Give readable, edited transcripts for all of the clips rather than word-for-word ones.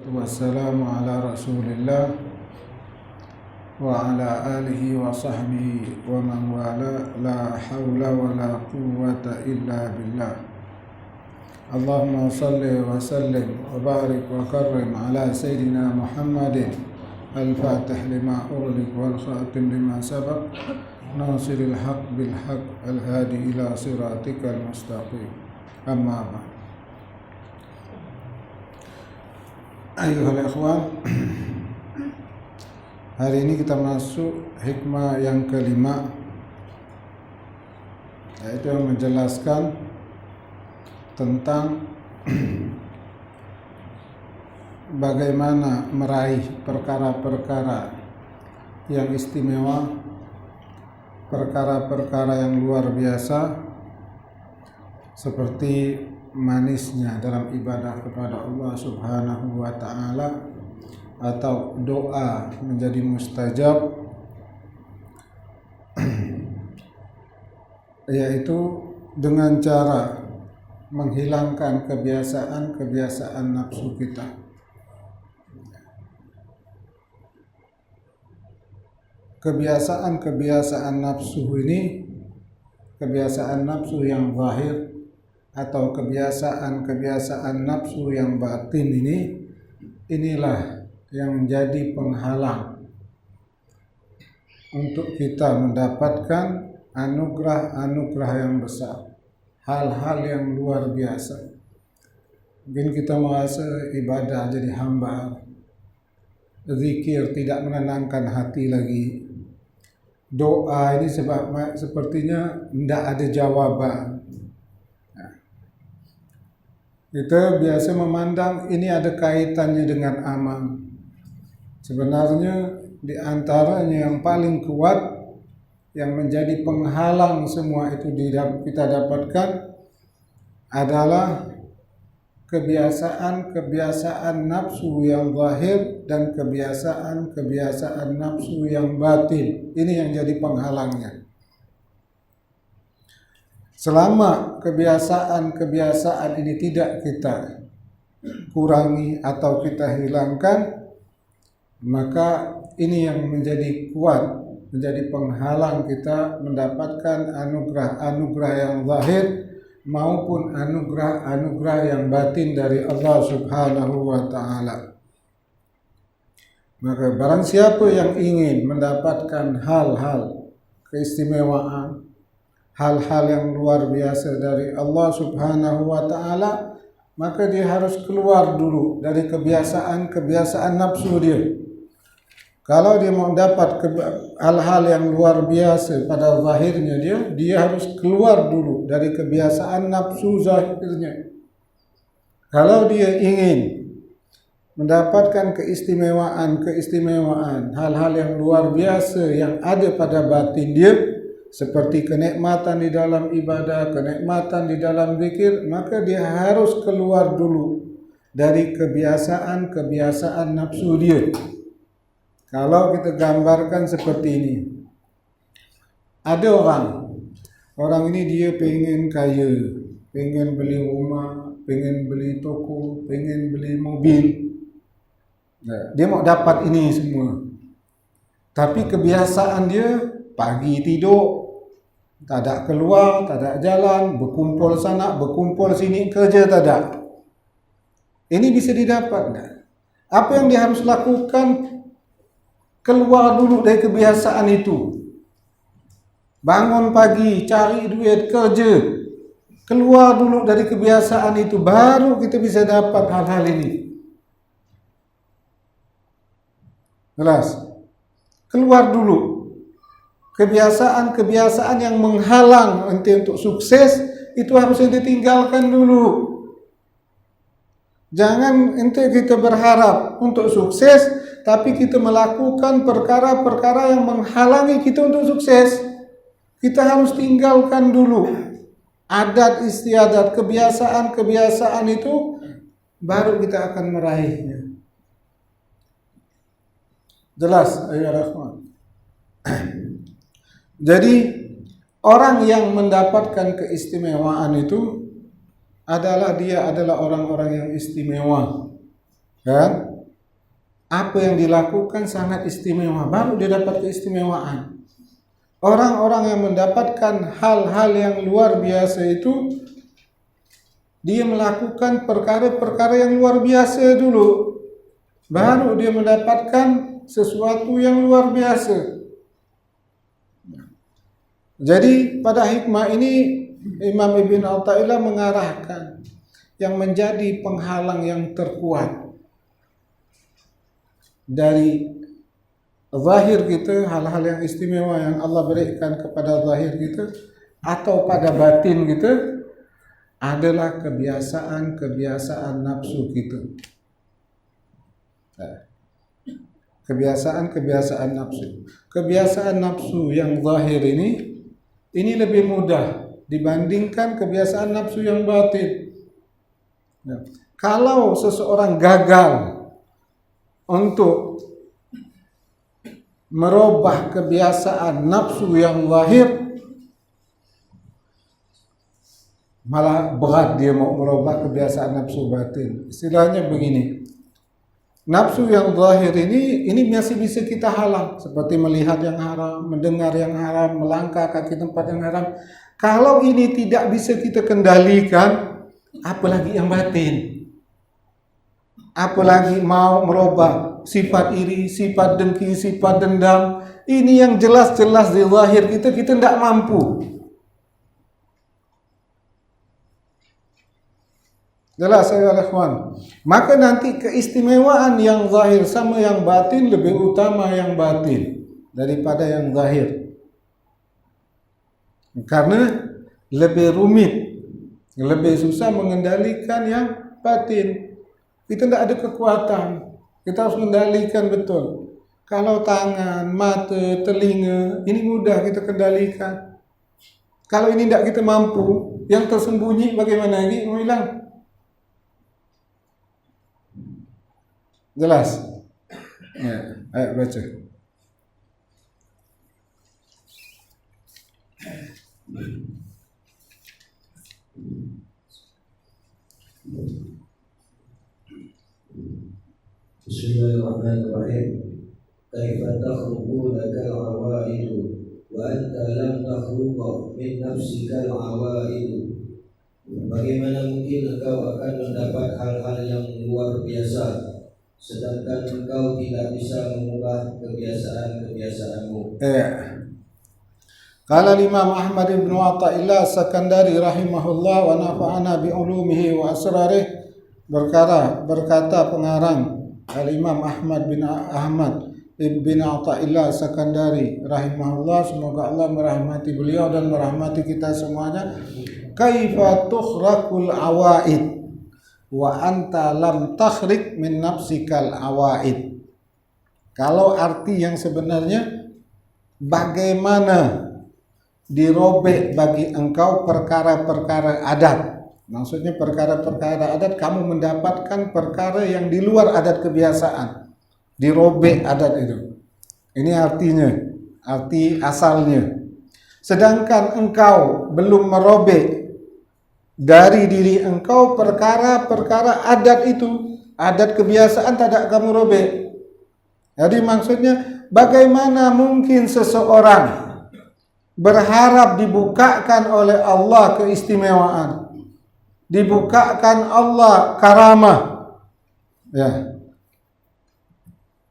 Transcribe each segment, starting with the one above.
wassalamu ala rasulillah wa ala alihi wa sahbihi wa man wala, la hawla wa la quwwata illa billah. Allahumma salli wa sallim wa barik wa karrim ala sayyidina Muhammadin al-fatih lima ughliq wal khatim lima sabaq nasiril haq bil haq al-hadi ila siratikal mustaqim. Amma ba'd. Ayuhal ikhwan, hari ini kita masuk hikmah yang kelima, yaitu yang menjelaskan tentang bagaimana meraih perkara-perkara yang istimewa, perkara-perkara yang luar biasa, seperti manisnya dalam ibadah kepada Allah Subhanahu wa ta'ala, atau doa menjadi mustajab, yaitu dengan cara menghilangkan kebiasaan-kebiasaan nafsu kita. Kebiasaan-kebiasaan nafsu ini, kebiasaan nafsu yang zahir atau kebiasaan-kebiasaan nafsu yang batin ini, inilah yang menjadi penghalang untuk kita mendapatkan anugerah-anugerah yang besar, hal-hal yang luar biasa. Mungkin kita merasa ibadah jadi hambar, zikir tidak menenangkan hati lagi, doa ini sepertinya tidak ada jawaban. Kita biasa memandang ini ada kaitannya dengan amal. Sebenarnya di antaranya yang paling kuat, yang menjadi penghalang semua itu kita dapatkan, adalah kebiasaan-kebiasaan nafsu yang zahir dan kebiasaan-kebiasaan nafsu yang batin. Ini yang jadi penghalangnya. Selama kebiasaan-kebiasaan ini tidak kita kurangi atau kita hilangkan, maka ini yang menjadi kuat, menjadi penghalang kita mendapatkan anugerah-anugerah yang zahir maupun anugerah-anugerah yang batin dari Allah Subhanahu wa ta'ala. Maka barang siapa yang ingin mendapatkan hal-hal keistimewaan, hal-hal yang luar biasa dari Allah Subhanahu wa ta'ala, maka dia harus keluar dulu dari kebiasaan-kebiasaan nafsu dia. Kalau dia mau dapat hal-hal yang luar biasa pada zahirnya dia harus keluar dulu dari kebiasaan nafsu zahirnya. Kalau dia ingin mendapatkan keistimewaan, hal-hal yang luar biasa yang ada pada batin dia, seperti kenikmatan di dalam ibadah, kenikmatan di dalam zikir, maka dia harus keluar dulu dari kebiasaan-kebiasaan nafsu dia. Kalau kita gambarkan seperti ini, ada orang ini dia pengen kaya, pengen beli rumah, pengen beli toko, pengen beli mobil. Dia mau dapat ini semua, tapi kebiasaan dia pagi tidur, tak ada keluar, tak ada jalan, berkumpul sana, berkumpul sini, kerja tak ada. Ini bisa didapat tak? Apa yang dia harus lakukan? Keluar dulu dari kebiasaan itu. Bangun pagi, cari duit, kerja. Keluar dulu dari kebiasaan itu, baru kita bisa dapat hal-hal ini. Jelas? Keluar dulu. Kebiasaan-kebiasaan yang menghalang ente untuk sukses, itu harus ente tinggalkan dulu. Jangan ente kita berharap untuk sukses, tapi kita melakukan perkara-perkara yang menghalangi kita untuk sukses. Kita harus tinggalkan dulu adat istiadat, kebiasaan-kebiasaan itu, baru kita akan meraihnya. Jelas, ayo Rahman. Jadi orang yang mendapatkan keistimewaan itu adalah dia adalah orang-orang yang istimewa, kan? apa yang dilakukan sangat istimewa, baru dia dapat keistimewaan. Orang-orang yang mendapatkan hal-hal yang luar biasa itu, dia melakukan perkara-perkara yang luar biasa dulu, baru dia mendapatkan sesuatu yang luar biasa. Jadi pada hikmah ini Imam Ibn Athaillah mengarahkan yang menjadi penghalang yang terkuat dari zahir kita, hal-hal yang istimewa yang Allah berikan kepada zahir kita atau pada batin kita, adalah kebiasaan-kebiasaan nafsu kita. Kebiasaan-kebiasaan nafsu. Kebiasaan nafsu yang zahir ini lebih mudah dibandingkan kebiasaan nafsu yang batin. Kalau seseorang gagal untuk merubah kebiasaan nafsu yang zahir, malah berat dia mau merubah kebiasaan nafsu batin. Istilahnya begini, nafsu yang zahir ini masih bisa kita halang, seperti melihat yang haram, mendengar yang haram, melangkah kaki tempat yang haram. Kalau ini tidak bisa kita kendalikan, apalagi yang batin. Apalagi mau merubah sifat iri, sifat dengki, sifat dendam. Ini yang jelas-jelas di zahir kita tidak mampu. Jelas ya ikhwan. Maka nanti keistimewaan yang zahir sama yang batin lebih utama yang batin daripada yang zahir. Karena lebih rumit, lebih susah mengendalikan yang batin. Kita tidak ada kekuatan. Kita harus mengendalikan betul. Kalau tangan, mata, telinga, ini mudah kita kendalikan. Kalau ini tidak kita mampu, yang tersembunyi bagaimana lagi? Mau hilang. Jelas? Ya, ayo baca. Bismillahirrahmanirrahim. Kaifa takhruqu lakal awaidu wa anta lam takhruqa min nafsikal awaidu. Bagaimana mungkin engkau akan mendapat hal-hal yang luar biasa sedangkan engkau tidak bisa mengubah kebiasaan-kebiasaanmu. Qala Imam Ahmad bin Athaillah Sakandari rahimahullah wa nafa'ana bi ulumihi wa asrarih, berkata pengarang Al-Imam Ahmad bin Athaillah Sakandari rahimahullah, semoga Allah merahmati beliau dan merahmati kita semuanya. Kaifa tukhraqul awaid wa anta lam takhriq min nafsikal awaid. Kalau arti yang sebenarnya, bagaimana dirobek bagi engkau perkara-perkara adat. Maksudnya perkara-perkara adat, kamu mendapatkan perkara yang di luar adat kebiasaan. Dirobek adat itu. Ini artinya, arti asalnya. Sedangkan engkau belum merobek dari diri engkau perkara-perkara adat itu. Adat kebiasaan tidak kamu robek. Jadi maksudnya, bagaimana mungkin seseorang berharap dibukakan oleh Allah keistimewaan, dibukakan Allah karamah, ya,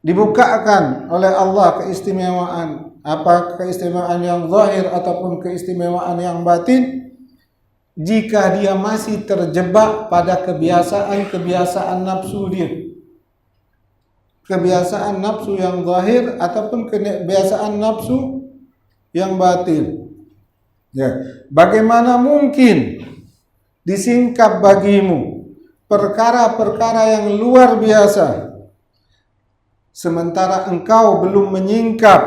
dibukakan oleh Allah keistimewaan, apa keistimewaan yang zahir ataupun keistimewaan yang batin, jika dia masih terjebak pada kebiasaan-kebiasaan nafsu dia, kebiasaan nafsu yang zahir ataupun kebiasaan nafsu yang batin. Ya, bagaimana mungkin disingkap bagimu perkara-perkara yang luar biasa sementara engkau belum menyingkap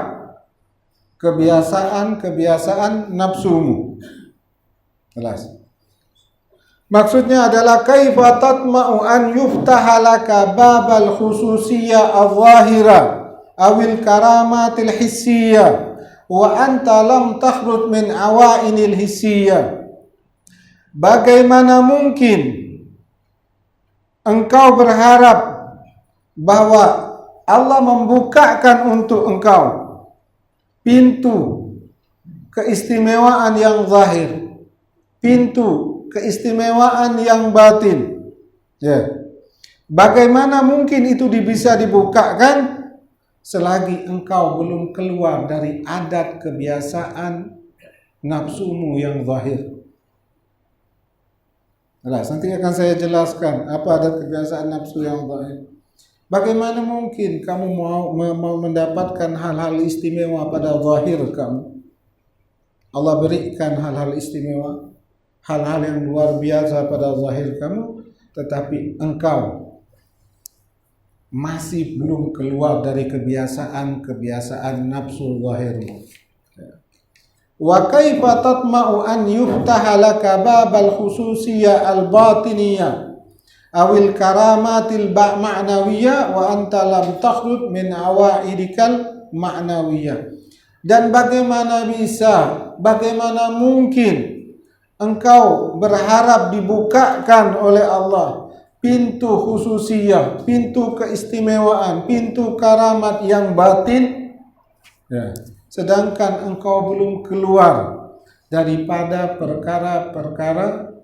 kebiasaan-kebiasaan nafsumu. Jelas. Maksudnya adalah kaifa tatma'u an yuftaha laka babal khususiyya al-zahira awil karamatil hissiyya wa anta lam takhruj min awainil hissiyya. Bagaimana mungkin engkau berharap bahwa Allah membukakan untuk engkau pintu keistimewaan yang zahir, pintu keistimewaan yang batin. Ya. Bagaimana mungkin itu bisa dibukakan selagi engkau belum keluar dari adat kebiasaan nafsumu yang zahir. Nah, nanti akan saya jelaskan apa adat kebiasaan nafsu yang zahir. Bagaimana mungkin kamu mau mendapatkan hal-hal istimewa pada zahir kamu? Allah berikan hal-hal istimewa, hal-hal yang luar biasa pada zahir kamu, tetapi engkau masih belum keluar dari kebiasaan nafsu zahirmu. Wa kaifa tatma'u an yuftaha laka babal khususiyah al-batiniyah awil karamatil ma'nawiyah wa anta lam takhrud min awaidikal ma'nawiyah. Dan bagaimana mungkin engkau berharap dibukakan oleh Allah pintu khususiyah, pintu keistimewaan, pintu karamat yang batin, ya, sedangkan engkau belum keluar daripada perkara-perkara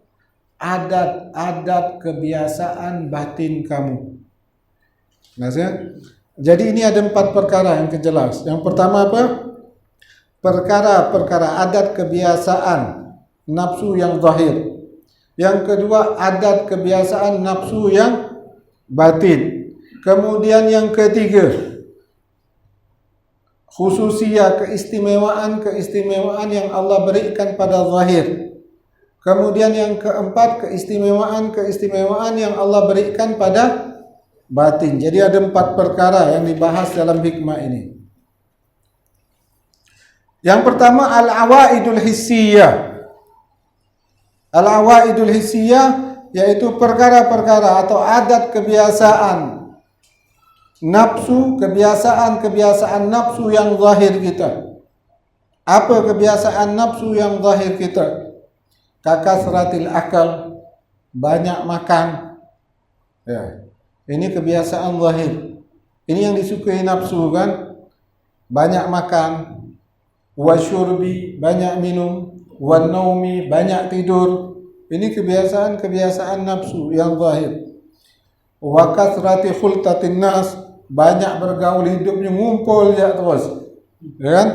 adat-adat kebiasaan batin kamu. Jadi ini ada 4 perkara yang kejelas. Yang pertama apa? Perkara-perkara adat kebiasaan nafsu yang zahir. Yang kedua, adat kebiasaan nafsu yang batin. Kemudian yang ketiga, khususiyah, keistimewaan yang Allah berikan pada zahir. Kemudian yang keempat, keistimewaan yang Allah berikan pada batin. Jadi ada 4 perkara yang dibahas dalam hikmah ini. Yang pertama, al-awaidul hissiyah. Al-awaidul hissiyah yaitu perkara-perkara atau adat kebiasaan nafsu, kebiasaan nafsu yang zahir kita. Apa kebiasaan nafsu yang zahir kita? Kakasratil akal, banyak makan. Ya. Ini kebiasaan zahir. Ini yang disukai nafsu kan? Banyak makan, wasyurbi, banyak minum, wan naumi, banyak tidur. Ini kebiasaan nafsu yang zahir. Wa kasrati khultatin nas, banyak bergaul, hidupnya ngumpul ya terus. Ya kan?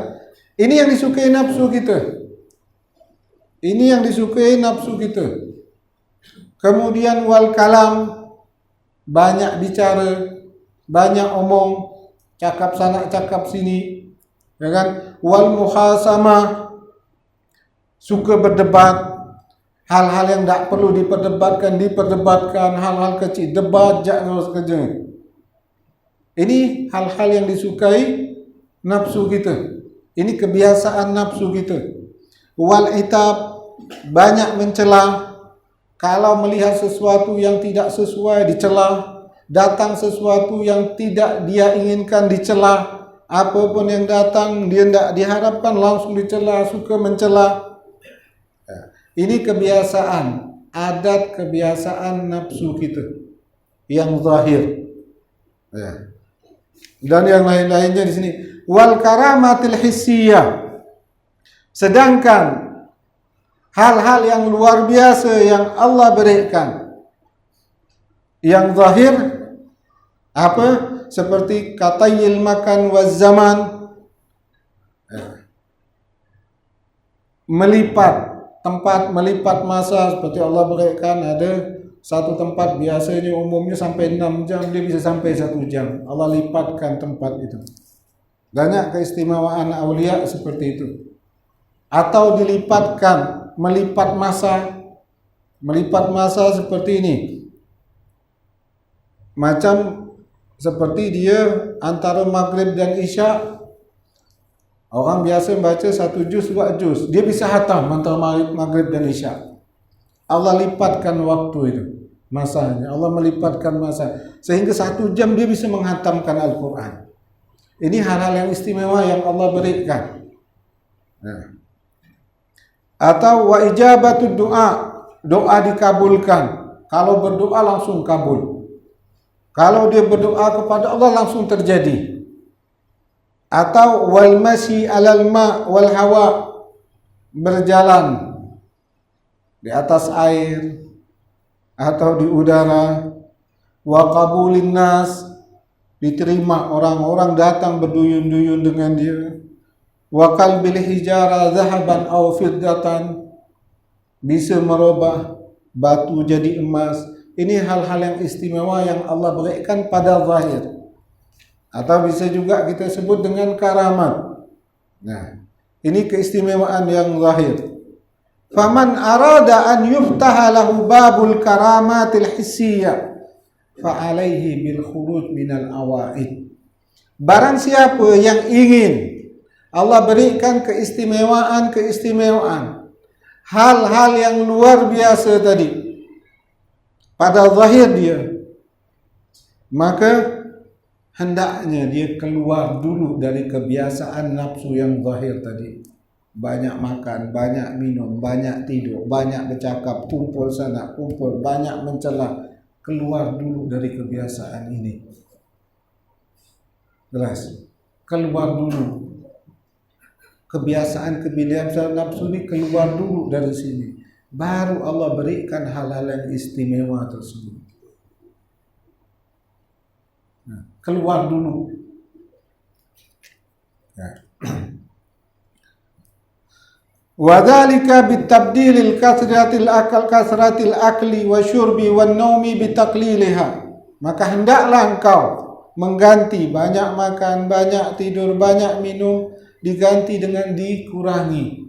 Ini yang disukai nafsu kita. Kemudian wal kalam, banyak bicara, banyak omong, cakap sana cakap sini. Ya kan? Wal muhasamah, suka berdebat, hal-hal yang tak perlu diperdebatkan, hal-hal kecil, debat jangan kerja. Ini hal-hal yang disukai nafsu kita. Ini kebiasaan nafsu kita. Wal itab, banyak mencela. Kalau melihat sesuatu yang tidak sesuai dicela, datang sesuatu yang tidak dia inginkan dicela. Apapun yang datang dia tidak diharapkan langsung dicela, suka mencela. Ini adat kebiasaan nafsu kita yang zahir. Ya. Dan yang lain-lainnya di sini. Wal karamatil hissiyah. Sedangkan hal-hal yang luar biasa yang Allah berikan yang zahir apa? Seperti katayil makan waz zaman, melipat tempat, melipat masa. Seperti Allah berikan ada satu tempat biasanya umumnya sampai 6 jam, dia bisa sampai 1 jam. Allah lipatkan tempat itu. Banyak keistimewaan aulia seperti itu. Atau dilipatkan, melipat masa seperti ini. Macam seperti dia antara maghrib dan isya, orang biasa membaca 1 juz, 2 juz, dia bisa hatam antara maghrib dan isya. Allah lipatkan waktu itu, masanya. Allah melipatkan masa sehingga 1 jam dia bisa menghatamkan Al-Quran. Ini hal-hal yang istimewa yang Allah berikan. Nah. Atau wa ijabatud doa, doa dikabulkan. Kalau berdoa langsung kabul. Kalau dia berdoa kepada Allah langsung terjadi. Atau wal masyi alal ma wal hawa, berjalan di atas air atau di udara. Wa qabulin nas, diterima orang-orang datang berduyun-duyun dengan dia. Wa qalbil hijara zahaban aw fiddatan, bisa merubah batu jadi emas. Ini hal-hal yang istimewa yang Allah berikan pada zahir. Atau bisa juga kita sebut dengan karamat. Nah, ini keistimewaan yang zahir. Faman arada an yuftaha lahu babul karamatil hissiyah fa alaihi bil khuruj minal awaid. Barang siapa yang ingin Allah berikan keistimewaan, hal-hal yang luar biasa tadi pada zahir dia, maka hendaknya dia keluar dulu dari kebiasaan nafsu yang zahir tadi. Banyak makan, banyak minum, banyak tidur, banyak bercakap, kumpul sana, kumpul, banyak mencela. Keluar dulu dari kebiasaan ini. Jelas. Keluar dulu. Kebiasaan nafsu ini keluar dulu dari sini. Baru Allah berikan hal-hal yang istimewa tersebut. Nah, keluar dulu. Ya. Wa dzalika bitabdilil kasratil akli wa syurbi wan naumi bitaqliliha. Maka hendaklah engkau mengganti banyak makan, banyak tidur, banyak minum diganti dengan dikurangi.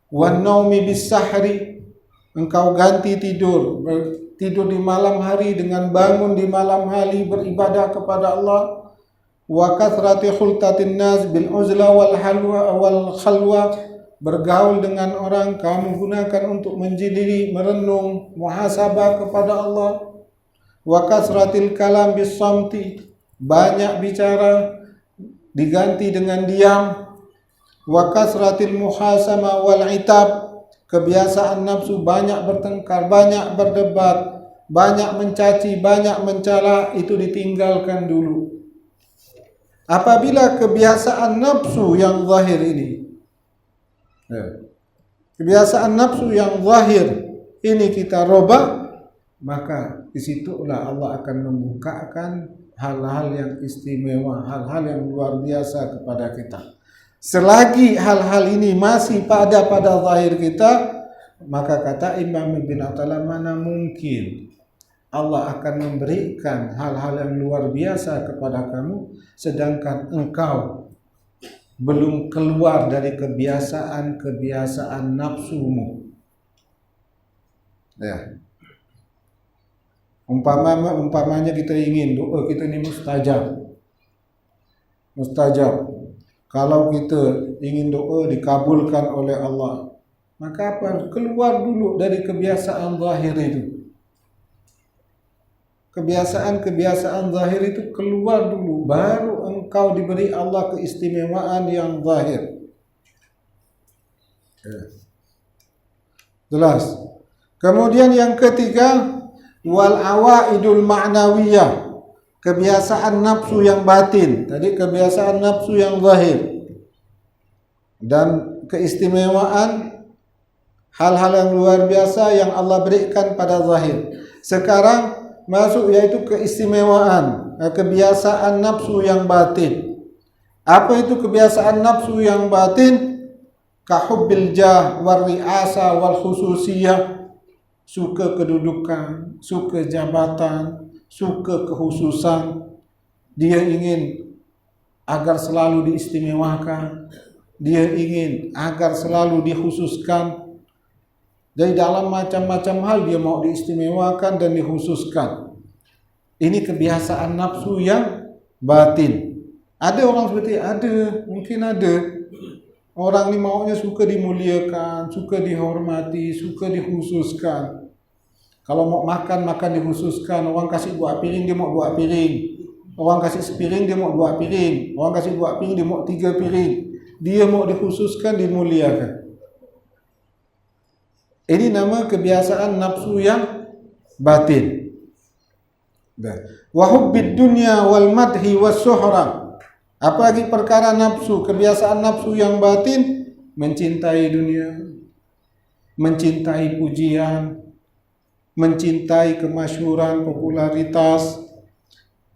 Wan naumi bisahri, engkau ganti tidur di malam hari dengan bangun di malam hari beribadah kepada Allah. Wa kathrati khultatin nas bil uzla wal khalwa, bergaul dengan orang kamu gunakan untuk menjadi merenung, muhasabah kepada Allah. Wa kasratil kalam bis samti, banyak bicara diganti dengan diam. Wa kasratil muhasama wal itab, kebiasaan nafsu banyak bertengkar, banyak berdebat, banyak mencaci, banyak mencela, itu ditinggalkan dulu. Apabila kebiasaan nafsu yang zahir ini, kebiasaan nafsu yang zahir ini kita robah, maka disitulah Allah akan membukakan hal-hal yang istimewa, hal-hal yang luar biasa kepada kita. Selagi hal-hal ini masih pada zahir kita, maka kata Imam Ibn Athaillah, mana mungkin Allah akan memberikan hal-hal yang luar biasa kepada kamu, sedangkan engkau belum keluar dari kebiasaan nafsumu. Ya. Umpamanya kita ingin doa kita ini mustajab. Kalau kita ingin doa dikabulkan oleh Allah, maka apa? Keluar dulu dari kebiasaan zahir itu. Kebiasaan zahir itu keluar dulu, baru engkau diberi Allah keistimewaan yang zahir. Jelas. Kemudian yang ketiga, wal awaidul ma'nawiyah, kebiasaan nafsu yang batin. Tadi kebiasaan nafsu yang zahir. Dan keistimewaan hal-hal yang luar biasa yang Allah berikan pada zahir. Sekarang masuk yaitu keistimewaan kebiasaan nafsu yang batin. Apa itu kebiasaan nafsu yang batin? Kahubbil jah wal ri'asa wal khususiyah, suka kedudukan, suka jabatan, suka kekhususan. Dia ingin agar selalu diistimewakan, dia ingin agar selalu dikhususkan. Dari dalam macam-macam hal dia mau diistimewakan dan dikhususkan. Ini kebiasaan nafsu yang batin. Ada orang seperti mungkin ada. Orang ni maunya suka dimuliakan, suka dihormati, suka dikhususkan. Kalau mau makan dikhususkan. Orang kasih 2 piring, dia mau 2 piring. Orang kasih sepiring, dia mau 2 piring. Orang kasih 2 piring, dia mau 3 piring. Dia mau dikhususkan, dimuliakan. Ini nama kebiasaan nafsu yang batin. Wa hubbid dunya wal madhi was suhra. Apalagi perkara nafsu, kebiasaan nafsu yang batin, mencintai dunia, mencintai pujian, mencintai kemasyhuran, popularitas.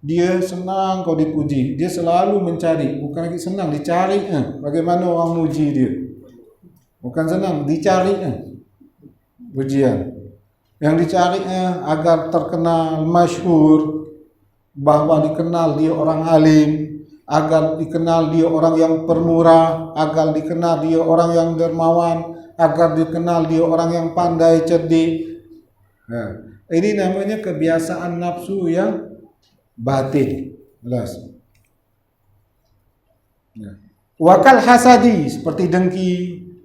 Dia senang kau dipuji, dia selalu mencari, bukan lagi senang, dicari. Bagaimana orang muji dia? Bukan senang, dicari pujian. Yang dicari agar terkenal, masyhur, bahwa dikenal dia orang alim, agar dikenal dia orang yang permurah, agar dikenal dia orang yang dermawan, agar dikenal dia orang yang pandai, cerdik. Ini namanya kebiasaan nafsu yang batin. Jelas. Wakal hasadi, seperti dengki,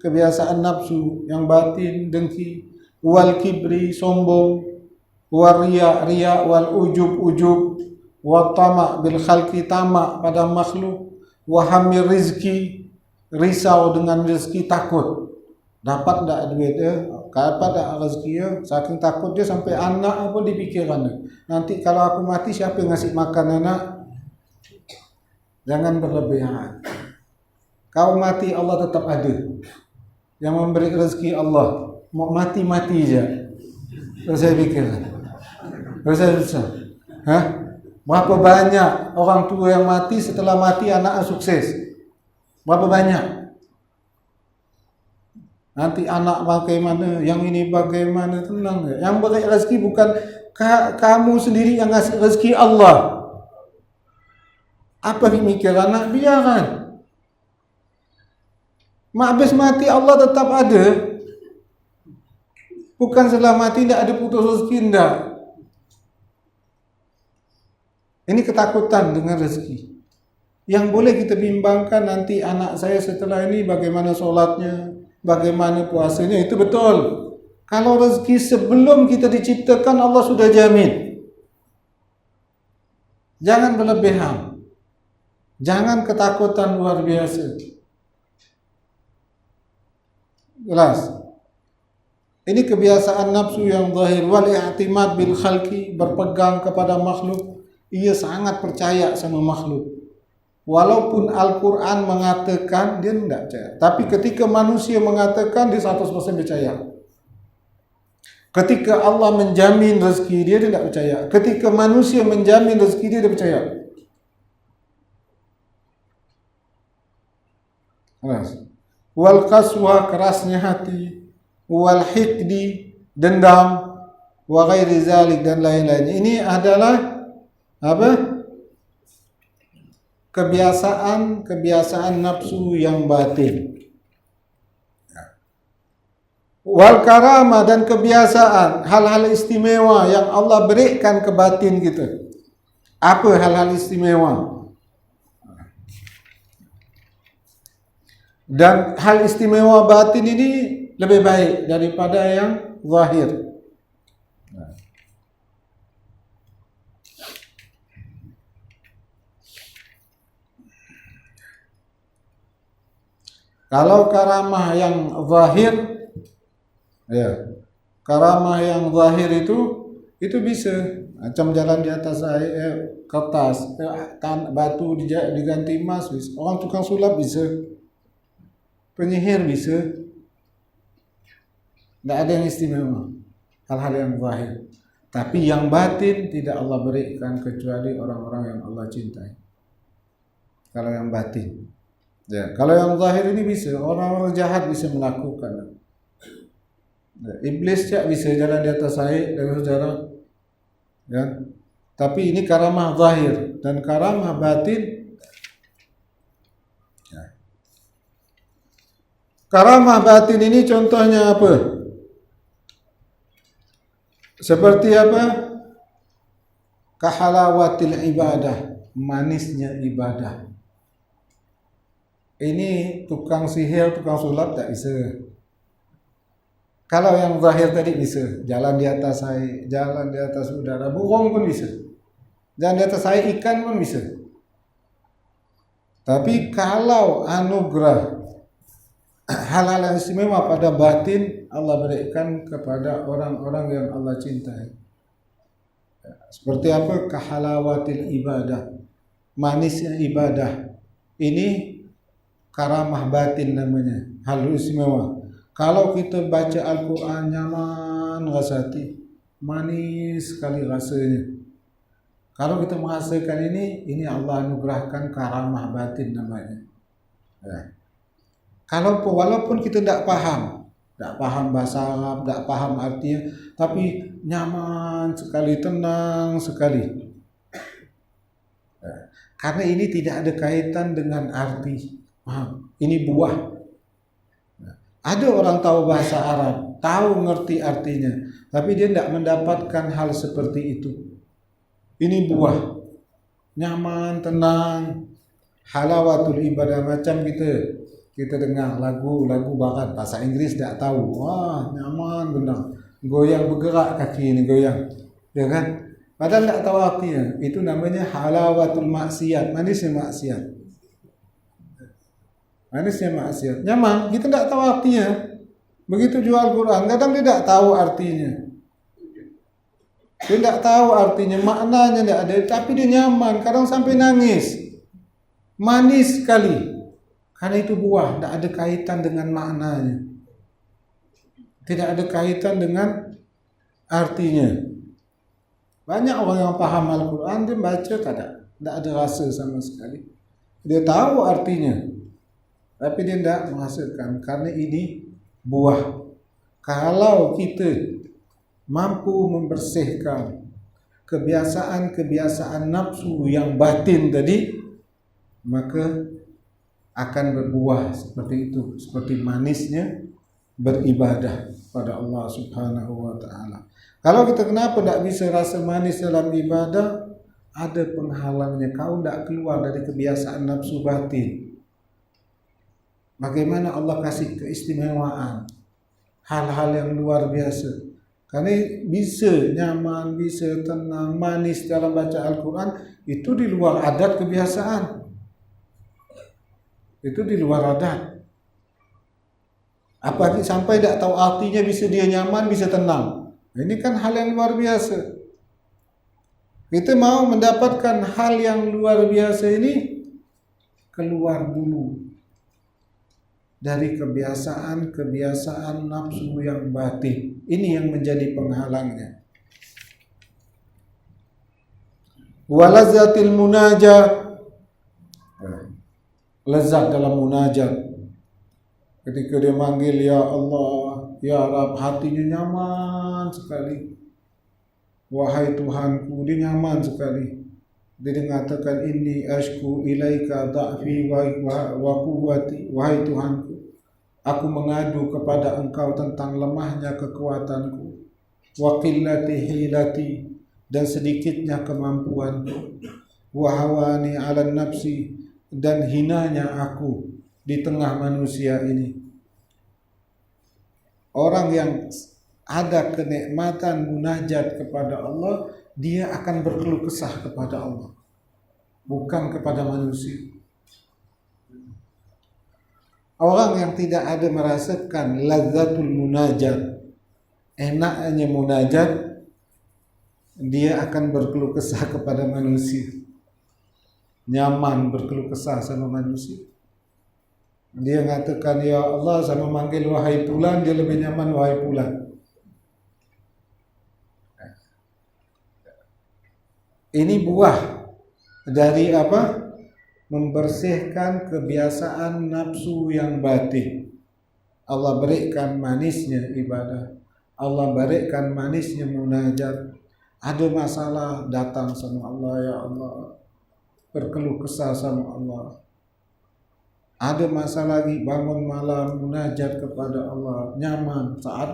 kebiasaan nafsu yang batin, dengki. Wal kibri, sombong. Wal riya, wal ujub, wa tama' bil khalqi, tamak pada makhluk. Wa hamir rizki, risau dengan rezeki, takut dapat tak duit dia, dapat tak rezeki dia, saking takut dia sampai anak pun dipikirkan. Nanti kalau aku mati siapa yang ngasih makan anak? Jangan berlebihan. Kau mati Allah tetap ada. Yang memberi rezeki Allah. Mau mati aja. Terus saya pikir. Terus saya berapa banyak orang tua yang mati, setelah mati anaknya sukses? Berapa banyak? Nanti anak bagaimana, yang ini bagaimana, tenang. Yang beri rezeki bukan kamu sendiri yang ngasih rezeki Allah. Apa mikir anak? Biarkan. Habis mati Allah tetap ada. Bukan setelah mati tidak ada putus rezeki, tidak. Ini ketakutan dengan rezeki. Yang boleh kita bimbangkan nanti anak saya setelah ini bagaimana sholatnya, bagaimana puasanya, itu betul. Kalau rezeki sebelum kita diciptakan Allah sudah jamin. Jangan berlebihan. Jangan ketakutan luar biasa. Jelas. Ini kebiasaan nafsu yang zahir. Wal i'timad bil khalqi, berpegang kepada makhluk. Ia sangat percaya sama makhluk. Walaupun Al-Quran mengatakan, dia tidak percaya. Tapi ketika manusia mengatakan, dia 100% percaya. Ketika Allah menjamin rezeki dia tidak percaya. Ketika manusia menjamin rezeki dia percaya. Wal qaswa, kerasnya hati. Wal hiqdi, dendam. Wa ghairi zalik, dan lain-lain. Ini adalah apa? Kebiasaan nafsu yang batin. Wal karamah, dan kebiasaan hal-hal istimewa yang Allah berikan ke batin kita. Apa hal-hal istimewa? Dan hal istimewa batin ini lebih baik daripada yang zahir. Kalau karamah yang zahir, karamah yang zahir itu bisa macam jalan di atas air, kertas, batu diganti emas, bisa. Orang tukang sulap bisa, penyihir bisa. Tidak ada yang istimewa, hal-hal yang zahir. Tapi yang batin tidak Allah berikan kecuali orang-orang yang Allah cintai. Kalau yang batin. Kalau yang zahir ini bisa, orang-orang jahat bisa melakukan. Iblis tak bisa jalan di atas air dengan saudara. Tapi ini karamah zahir dan karamah batin. Karamah batin ini contohnya apa? Seperti apa? Kahalawatil ibadah, manisnya ibadah. Ini tukang sihir, tukang sulap tak bisa. Kalau yang zahir tadi bisa, jalan di atas air, jalan di atas udara, burung pun bisa. Jalan di atas air, ikan pun bisa. Tapi kalau anugerah hal-hal yang istimewa pada batin Allah berikan kepada orang-orang yang Allah cintai. Seperti apa? Kahalawatil ibadah, manisnya ibadah. Ini karamah batin namanya, hal istimewa. Kalau kita baca Al-Quran nyaman rasati, manis sekali rasanya. Kalau kita merasakan ini Allah anugerahkan karamah batin namanya. Ya. Kalau walaupun kita tidak paham bahasa Arab, tidak paham artinya, tapi nyaman sekali, tenang sekali. Ya. Karena ini tidak ada kaitan dengan arti. Ini buah. Ya. Ada orang tahu bahasa Arab, tahu ngerti artinya, tapi dia tidak mendapatkan hal seperti itu. Ini buah. Nyaman, tenang, halawatul ibadah. Macam kita dengar lagu barat bahasa Inggris tidak tahu, wah nyaman benar, goyang bergerak kaki ini goyang, ya kan? Padahal tidak tahu artinya. Itu namanya halawatul maksiat, manisnya maksiat. Nyaman, kita tidak tahu artinya. Begitu jual Quran, kadang dia tidak tahu artinya. Dia tidak tahu artinya, maknanya tidak ada, tapi dia nyaman, kadang sampai nangis, manis sekali. Karena itu buah, tidak ada kaitan dengan maknanya, tidak ada kaitan dengan artinya. Banyak orang yang paham Al-Quran, dia baca tidak ada rasa sama sekali. Dia tahu artinya, tapi dia tidak menghasilkan, karena ini buah. Kalau kita mampu membersihkan kebiasaan nafsu yang batin tadi, maka akan berbuah seperti itu, seperti manisnya beribadah pada Allah Subhanahu wa taala. Kalau kita kenapa tidak bisa rasa manis dalam ibadah? Ada penghalangnya, kau tidak keluar dari kebiasaan nafsu batin. Bagaimana Allah kasih keistimewaan, hal-hal yang luar biasa. Karena bisa nyaman, bisa tenang, manis dalam baca Al-Quran, itu di luar adat kebiasaan. Itu di luar adat. Apalagi sampai tidak tahu artinya, bisa dia nyaman, bisa tenang. Ini kan hal yang luar biasa. Kita mau mendapatkan hal yang luar biasa ini, keluar dulu dari kebiasaan nafsu yang batin. Ini yang menjadi penghalangnya. Walazatil munajat, lezat dalam munajat. Ketika dia manggil ya Allah, ya Rabb, hatinya nyaman sekali. Wahai Tuhanku, dia nyaman sekali. Dia mengatakan inni ashku ilaika dha'fi wa quwwati. Wahai Tuhanku, aku mengadu kepada Engkau tentang lemahnya kekuatanku, wa qillati hilati, dan sedikitnya kemampuanku, wa hawani 'ala nafsi, dan hinanya aku di tengah manusia ini. Orang yang ada kenikmatan munajat kepada Allah, dia akan berkeluh kesah kepada Allah, bukan kepada manusia. Orang yang tidak ada merasakan lazzatul munajat, enaknya munajat, dia akan berkeluh kesah kepada manusia. Nyaman berkeluh kesah sama manusia. Dia mengatakan ya Allah, sama manggil wahai fulan, dia lebih nyaman wahai fulan. Ini buah dari apa? Membersihkan kebiasaan nafsu yang batin. Allah berikan manisnya ibadah, Allah berikan manisnya munajat. Ada masalah, datang sama Allah, ya Allah, berkeluh kesah sama Allah. Ada masalah lagi, bangun malam munajat kepada Allah, nyaman. Saat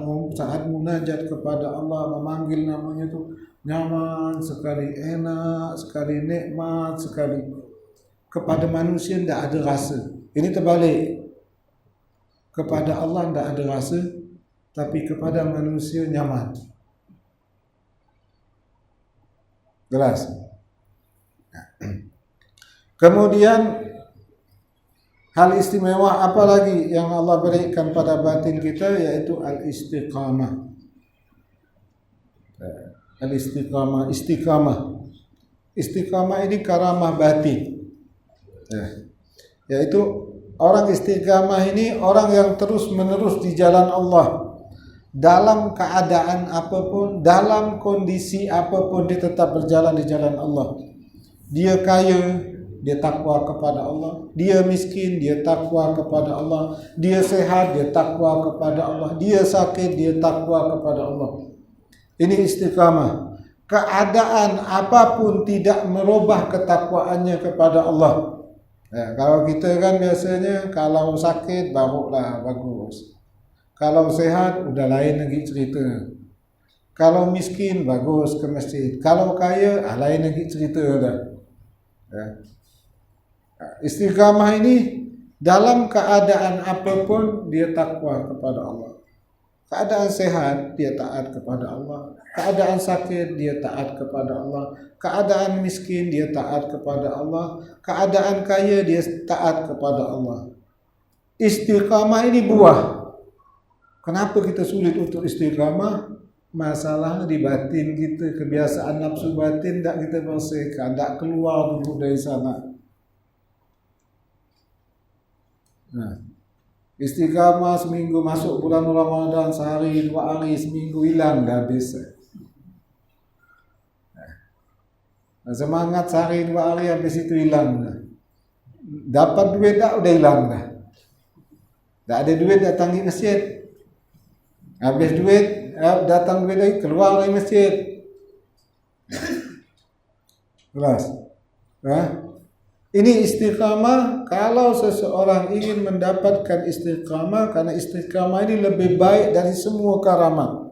munajat kepada Allah, memanggil namanya itu nyaman sekali, enak sekali, nikmat sekali. Kepada manusia tidak ada rasa. Ini terbalik. Kepada Allah tidak ada rasa, tapi kepada manusia nyaman. Jelas. Kemudian hal istimewa apa lagi yang Allah berikan pada batin kita, yaitu al-istiqamah. Al-istiqamah. Istiqamah ini karamah batin. Yaitu orang istiqamah ini orang yang terus menerus di jalan Allah. Dalam keadaan apapun, dalam kondisi apapun, dia tetap berjalan di jalan Allah. Dia kaya, dia takwa kepada Allah. Dia miskin, dia takwa kepada Allah. Dia sehat, dia takwa kepada Allah. Dia sakit, dia takwa kepada Allah. Ini istiqamah. Keadaan apapun tidak merubah ketakwaannya kepada Allah. Kalau kita kan biasanya kalau sakit barulah bagus. Kalau sehat udah lain lagi cerita. Kalau miskin bagus ke masjid. Kalau kaya lain lagi cerita dah. Istiqamah ini dalam keadaan apapun dia takwa kepada Allah. Keadaan sehat dia taat kepada Allah. Keadaan sakit dia taat kepada Allah. Keadaan miskin dia taat kepada Allah. Keadaan kaya dia taat kepada Allah. Istiqamah ini buah. Kenapa kita sulit untuk istiqamah? Masalahnya di batin kita, kebiasaan nafsu batin tak kita bersihkan, tak keluar dulu dari sana. Istiqamah seminggu masuk bulan Ramadan, sehari, 2 hari, seminggu hilang dah habis. Semangat sehari, 2 hari habis itu hilang dah. Dapat duit tak udah hilang dah. Tak ada duit datang di masjid. Habis duit, datang duit lagi, keluar dari masjid. Jelas? Ini istiqamah. Kalau seseorang ingin mendapatkan istiqamah, karena istiqamah ini lebih baik dari semua karamah.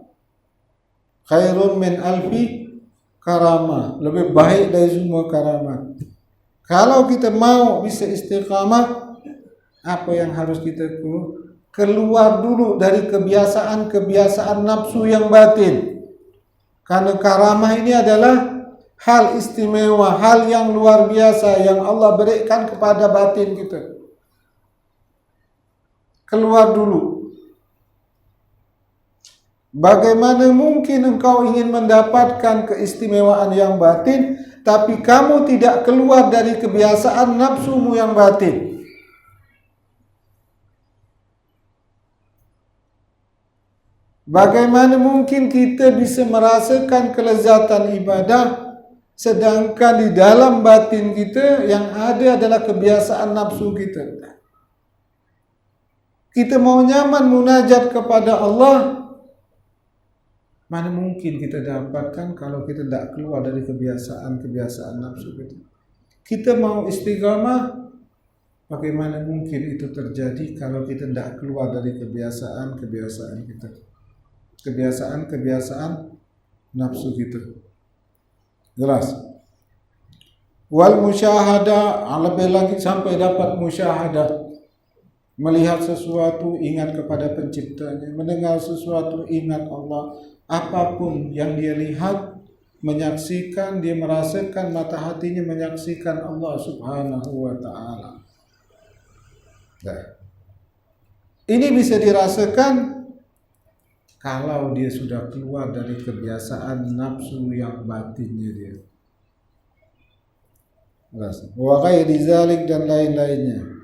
Khairun min alfi karamah. Lebih baik dari semua karamah. Kalau kita mau bisa istiqamah, apa yang harus kita keluar dulu dari kebiasaan nafsu yang batin. Karena karamah ini adalah hal istimewa, hal yang luar biasa yang Allah berikan kepada batin kita. Keluar dulu. Bagaimana mungkin engkau ingin mendapatkan keistimewaan yang batin, tapi kamu tidak keluar dari kebiasaan nafsumu yang batin? Bagaimana mungkin kita bisa merasakan kelezatan ibadah sedangkan di dalam batin kita yang ada adalah kebiasaan nafsu kita? Kita mau nyaman munajat kepada Allah, mana mungkin kita dapatkan kalau kita tidak keluar dari kebiasaan nafsu kita? Kita mau istiqamah, bagaimana mungkin itu terjadi kalau kita tidak keluar dari kebiasaan kita? Kebiasaan nafsu kita. Jelas. Wal musyahadah, lebih lagi sampai dapat musyahadah. Melihat sesuatu ingat kepada penciptanya, mendengar sesuatu ingat Allah. Apapun yang dia lihat, menyaksikan, dia merasakan, mata hatinya menyaksikan Allah Subhanahu wa ta'ala. Ini bisa dirasakan kalau dia sudah keluar dari kebiasaan nafsu yang batinnya dia. Wa ghairi zalik, dan lain-lainnya.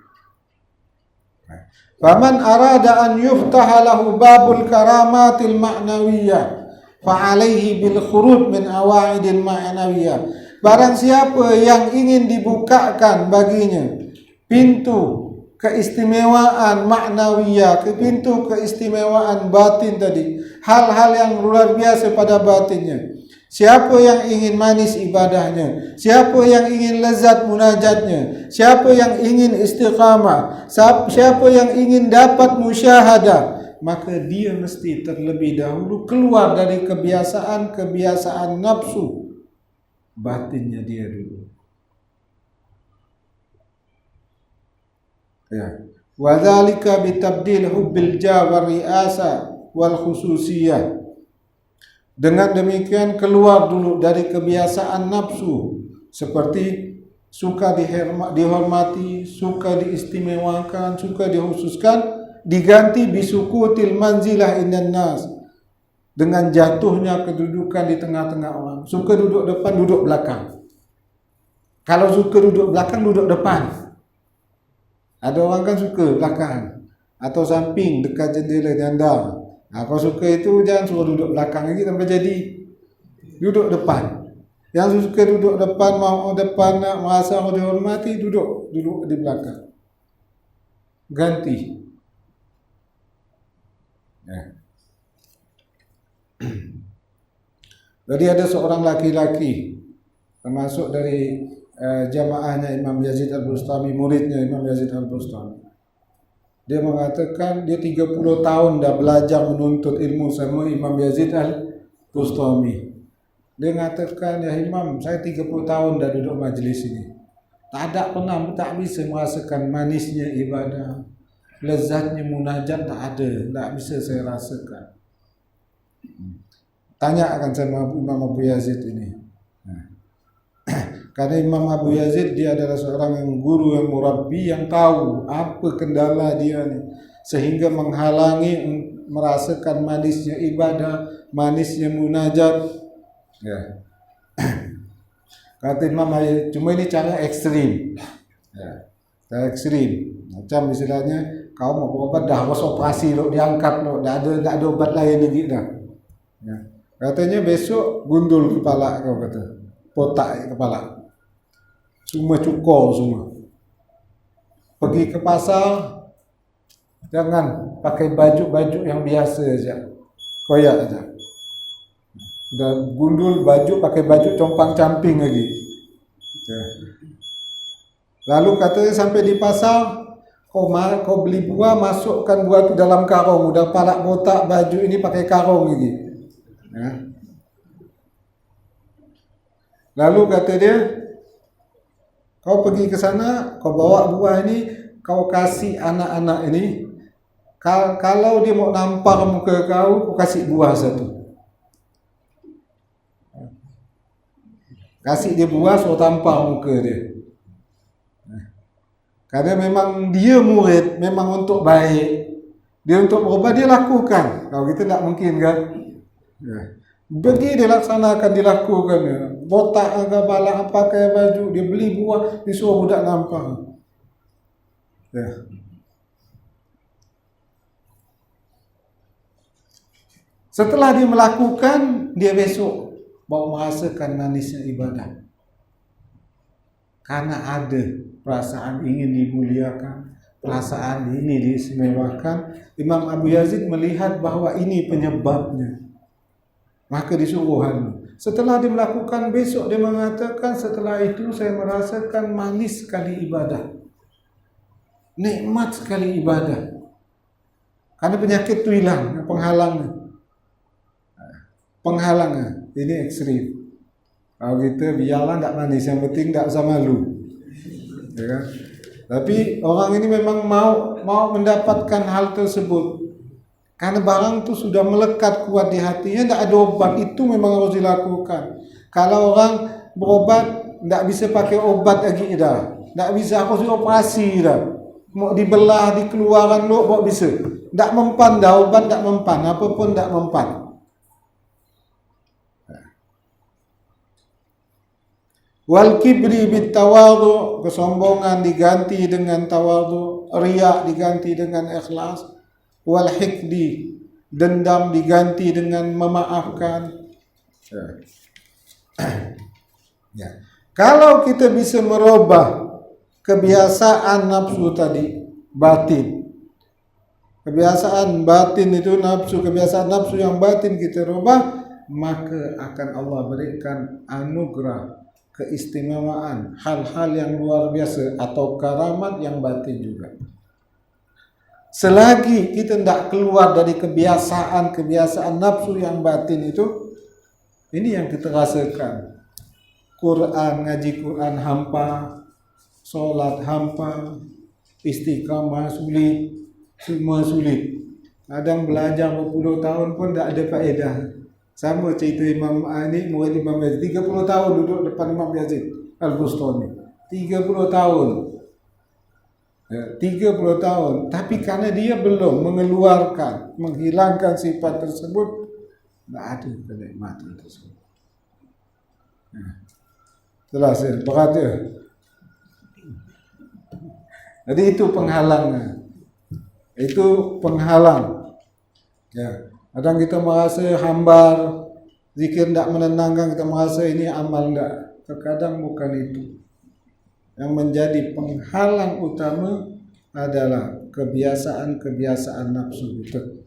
Faman arada an yuftaha lahu babul karamatil ma'nawiyah fa alaihi bil khuruj min awaidil ma'nawiyah. Barang siapa yang ingin dibukakan baginya pintu keistimewaan ma'nawiyah, pintu keistimewaan batin tadi, hal-hal yang luar biasa pada batinnya. Siapa yang ingin manis ibadahnya, siapa yang ingin lezat munajatnya, siapa yang ingin istiqamah, siapa yang ingin dapat musyahadah, maka dia mesti terlebih dahulu keluar dari kebiasaan nafsu batinnya dia dulu. Wa dzalika bitabdil hubbil jah wa riasa wal khususiyah. Dengan demikian keluar dulu dari kebiasaan nafsu seperti suka dihormati, suka diistimewakan, suka dikhususkan, diganti bisukutil manzilah indan nas, dengan jatuhnya kedudukan di tengah-tengah orang. Suka duduk depan, duduk belakang. Kalau suka duduk belakang, duduk depan. Ada orang kan suka belakang atau samping dekat jendela janda. Kalau suka itu jangan suruh duduk belakang lagi sampai jadi. Duduk depan. Yang suka duduk depan, mau depan, nak merasa dihormati, duduk di belakang. Ganti. Ya. Jadi ada seorang laki-laki termasuk dari jamaahnya Imam Yazid Al-Bustami, muridnya Imam Yazid Al-Bustami. Dia mengatakan dia 30 tahun dah belajar menuntut ilmu sama Imam Yazid Al-Bustami. Dia mengatakan, ya Imam, saya 30 tahun dah duduk majlis ini. Tak bisa merasakan manisnya ibadah, lezatnya munajat tak bisa saya rasakan. Tanyakan sama Imam Abu Yazid ini. Karena Imam Abu Yazid dia adalah seorang yang guru, yang murabbi, yang tahu apa kendala dia ni, sehingga menghalangi merasakan manisnya ibadah, manisnya munajat. Ya. Kata Imam, cuma ini cara ekstrim. Ya. Cara ekstrim. Macam istilahnya kau mau berobat dah harus operasi lo, diangkat lo, dah ada obat lain lagi dah. Ya. Katanya besok gundul kepala kau, kata. Potak kepala. Semua cukur semua. Pergi ke pasar, jangan pakai baju-baju yang biasa saja, koyak saja. Udah gundul baju, pakai baju compang-camping lagi. Ya. Lalu katanya sampai di pasar, kau beli buah, masukkan buah itu dalam karung. Udah palak botak baju ini pakai karung lagi. Ya. Lalu kata dia, kau pergi ke sana, kau bawa buah ini, kau kasih anak-anak ini. Kalau dia mau nampar muka kau kasih buah satu. Kasih dia buah, suruh tampar muka dia. Karena memang dia murid, memang untuk baik. Dia untuk berubah, dia lakukan. Kalau kita tak mungkin kan. Pergi dia laksanakan, dilakukan. Botak kepala, pakai baju, dia beli buah, disuruh budak nampar. Ya. Setelah dia melakukan, dia besok baru merasakan manisnya ibadah. Karena ada perasaan ingin dimuliakan, perasaan ini diistimewakan. Imam Abu Yazid melihat bahwa ini penyebabnya. Maka disuruh. Setelah dia melakukan, besok dia mengatakan, setelah itu saya merasakan manis sekali ibadah, nikmat sekali ibadah. Karena penyakit itu hilang, penghalangnya. Ini ekstrim. Kalau kita biarlah tak manis, yang penting tak usah malu. Ya kan? Tapi orang ini memang mau mendapatkan hal tersebut. Karena barang itu sudah melekat kuat di hatinya, tidak ada obat, itu memang harus dilakukan. Kalau orang berobat, tidak bisa pakai obat lagi dah. Tak bisa, harus dioperasi dah. Mau dibelah, dikeluarkan lo, kok bisa. Tak mempan dah, obat tak mempan, apapun tak mempan. Wal kibri bit tawadhu, kesombongan diganti dengan tawadhu, riya diganti dengan ikhlas. Wal hikdi, dendam diganti dengan memaafkan. Ya. Kalau kita bisa merubah kebiasaan nafsu tadi, batin. Kebiasaan batin itu nafsu, kebiasaan nafsu yang batin kita rubah, maka akan Allah berikan anugerah, keistimewaan, hal-hal yang luar biasa atau karamat yang batin juga. Selagi kita tidak keluar dari kebiasaan nafsu yang batin itu, ini yang kita rasakan. Quran, ngaji Quran hampa, solat hampa, istiqamah sulit, semua sulit. Kadang belajar berpuluh tahun pun tak ada faedah. Sama cerita Imam ini, murid Imam Yazid, 30 tahun duduk depan Imam Yazid Al-Bustami. 30 tahun. 30 tahun. Tapi karena dia belum mengeluarkan, menghilangkan sifat tersebut, tidak ada kenikmatan tersebut. Jelas ya, berat ya. Jadi itu penghalangnya. Itu penghalang. Ya, kadang kita merasa hambar, zikir tidak menenangkan, kita merasa ini amal tidak. Terkadang bukan itu. Yang menjadi penghalang utama adalah kebiasaan-kebiasaan nafsu itu.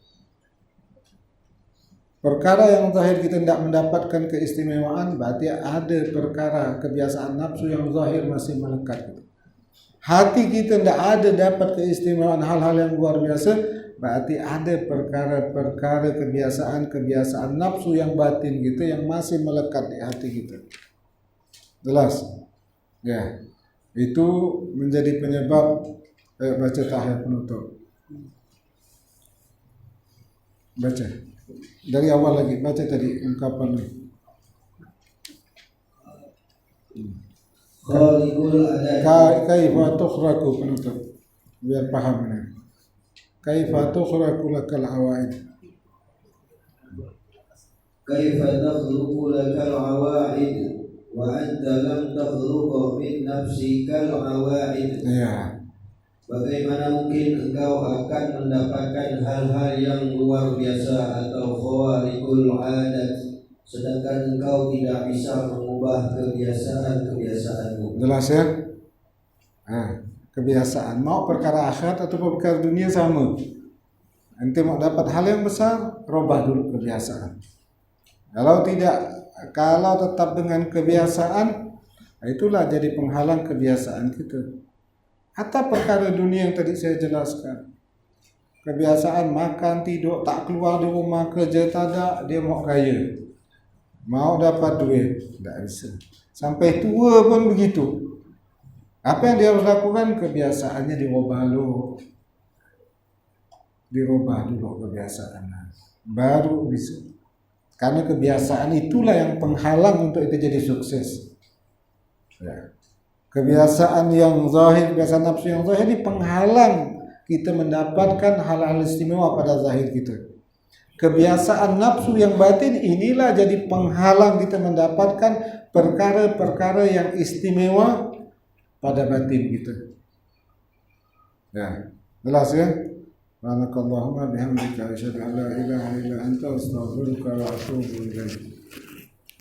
Perkara yang zahir kita tidak mendapatkan keistimewaan, berarti ada perkara kebiasaan nafsu yang zahir masih melekat. Hati kita tidak ada dapat keistimewaan hal-hal yang luar biasa, berarti ada perkara-perkara kebiasaan-kebiasaan nafsu yang batin gitu yang masih melekat di hati kita. Jelas? Ya. Itu menjadi penyebab baca tahiyat penutup. Baca. Dari awal lagi, baca tadi ungkapan. Kaifa tukhraku penutup. Biar paham ini. Kaifa tukhraku lakal awaid. Kaifa takhluqu lakal awaid wa anta lam takhluqa min nafsikal awaid. Ya. Bagaimana mungkin engkau akan mendapatkan hal-hal yang luar biasa atau khawariqul adat, sedangkan engkau tidak bisa mengubah kebiasaan-kebiasaanmu. Jelas ya? Kebiasaan. Mau perkara akhirat atau perkara dunia sama. Nanti mau dapat hal yang besar, robah dulu kebiasaan. Kalau tidak, kalau tetap dengan kebiasaan, itulah jadi penghalang kebiasaan kita. Atau perkara dunia yang tadi saya jelaskan. Kebiasaan makan, tidur, tak keluar di rumah, kerja tak ada, dia mau kaya. Mau dapat duit, tidak bisa. Sampai tua pun begitu. Apa yang dia harus lakukan? Kebiasaannya dirubah dulu. Dirubah dulu kebiasaannya. Baru bisa. Karena kebiasaan itulah yang penghalang untuk itu jadi sukses. Ya. Kebiasaan yang zahir, kebiasaan nafsu yang zahir ini penghalang kita mendapatkan hal-hal istimewa pada zahir kita. Kebiasaan nafsu yang batin inilah jadi penghalang kita mendapatkan perkara-perkara yang istimewa pada batin kita. Ya, jelas ya? Subhanakallahumma bihamdika asyhadu an la ilaha illa anta astaghfiruka wa atubu ilaik.